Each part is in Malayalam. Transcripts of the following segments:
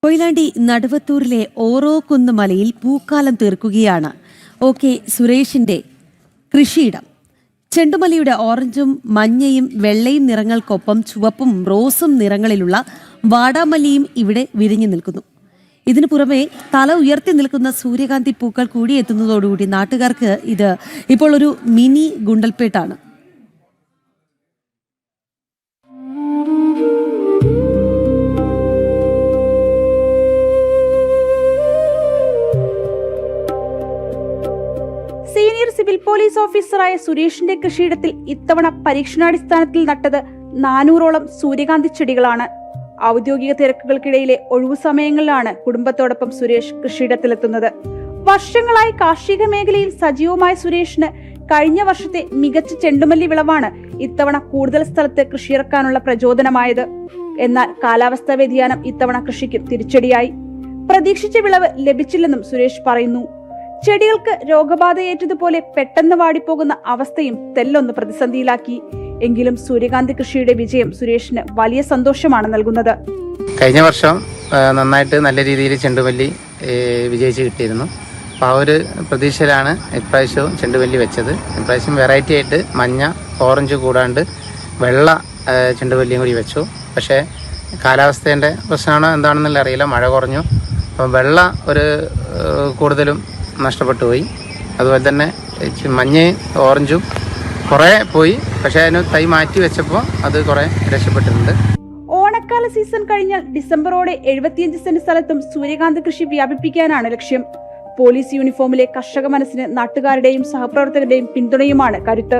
കൊയിലാണ്ടി നടുവത്തൂരിലെ ഓറോക്കുന്ന് മലയിൽ പൂക്കാലം തീർക്കുകയാണ് സുരേഷിന്റെ കൃഷിയിടം. ചെണ്ടുമല്ലിയുടെ ഓറഞ്ചും മഞ്ഞയും വെള്ളയും നിറങ്ങൾക്കൊപ്പം ചുവപ്പും റോസും നിറങ്ങളിലുള്ള വാടാമല്ലിയും ഇവിടെ വിരിഞ്ഞു നിൽക്കുന്നു. ഇതിനു പുറമെ തല ഉയർത്തി നിൽക്കുന്ന സൂര്യകാന്തി പൂക്കൾ കൂടി എത്തുന്നതോടുകൂടി നാട്ടുകാർക്ക് ഇത് ഇപ്പോൾ ഒരു മിനി ഗുണ്ടൽപേട്ടാണ്. സീനിയർ സിവിൽ പോലീസ് ഓഫീസറായ സുരേഷിന്റെ കൃഷിയിടത്തിൽ ഇത്തവണ പരീക്ഷണാടിസ്ഥാനത്തിൽ നട്ടത് 400ഓളം സൂര്യകാന്തി ചെടികളാണ്. ഔദ്യോഗിക തിരക്കുകൾക്കിടയിലെ ഒഴിവു സമയങ്ങളിലാണ് കുടുംബത്തോടൊപ്പം സുരേഷ് കൃഷിയിടത്തിലെത്തുന്നത്. വർഷങ്ങളായി കാർഷിക മേഖലയിൽ സജീവമായ സുരേഷിന് കഴിഞ്ഞ വർഷത്തെ മികച്ച ചെണ്ടുമല്ലി വിളവാണ് ഇത്തവണ കൂടുതൽ സ്ഥലത്ത് കൃഷിയിറക്കാനുള്ള പ്രചോദനമായത്. എന്നാൽ കാലാവസ്ഥാ വ്യതിയാനം ഇത്തവണ കൃഷിക്ക് തിരിച്ചടിയായി. പ്രതീക്ഷിച്ച വിളവ് ലഭിച്ചില്ലെന്നും സുരേഷ് പറയുന്നു. ചെടികൾക്ക് രോഗബാധയേറ്റതുപോലെ പെട്ടെന്ന് വാടിപ്പോകുന്ന അവസ്ഥയും തെല്ലൊന്ന് പ്രതിസന്ധിയിലാക്കി. എങ്കിലും സൂര്യകാന്തി കൃഷിയുടെ വിജയം സുരേഷിന് വലിയ സന്തോഷമാണ് നൽകുന്നത്. കഴിഞ്ഞ വർഷം നന്നായിട്ട് നല്ല രീതിയിൽ ചെണ്ടുമല്ലി വിജയിച്ച് കിട്ടിയിരുന്നു. അപ്പോൾ ആ ഒരു പ്രതീക്ഷയിലാണ് ഇപ്രാവശ്യവും ചെണ്ടുമല്ലി വെച്ചത്. ഇപ്രാവശ്യം വെറൈറ്റി ആയിട്ട് മഞ്ഞ ഓറഞ്ച് കൂടാണ്ട് വെള്ള ചെണ്ടുമല്ലിയും കൂടി വെച്ചു. പക്ഷേ കാലാവസ്ഥേൻ്റെ പ്രശ്നമാണോ എന്താണെന്നുള്ള അറിയില്ല, മഴ കുറഞ്ഞു. അപ്പം വെള്ള ഒരു കൂടുതലും നഷ്ടപ്പെട്ടു പോയി. അതുപോലെ തന്നെ മഞ്ഞയും ഓറഞ്ചും കുറേ പോയി. പക്ഷേ അതിന് തൈ മാറ്റി വെച്ചപ്പോൾ അത് കുറേ രക്ഷപ്പെട്ടിട്ടുണ്ട്. ഓണക്കാല സീസൺ കഴിഞ്ഞാൽ ഡിസംബറോടെ 75 സെന്റ് സ്ഥലത്തും സൂര്യകാന്തി കൃഷി വ്യാപിപ്പിക്കാനാണ് ലക്ഷ്യം. പോലീസ് യൂണിഫോമിലെ കർഷക മനസ്സിന് നാട്ടുകാരുടെയും സഹപ്രവർത്തകരുടെയും പിന്തുണയുമാണ് കരുത്ത്.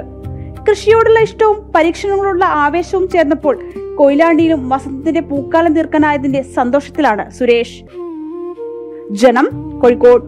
കൃഷിയോടുള്ള ഇഷ്ടവും പരീക്ഷണങ്ങളോടുള്ള ആവേശവും ചേർന്നപ്പോൾ കൊയിലാണ്ടിയിലും വസന്തത്തിന്റെ പൂക്കാലം തീർക്കാനായതിന്റെ സന്തോഷത്തിലാണ് സുരേഷ്. ജനം, കോഴിക്കോട്.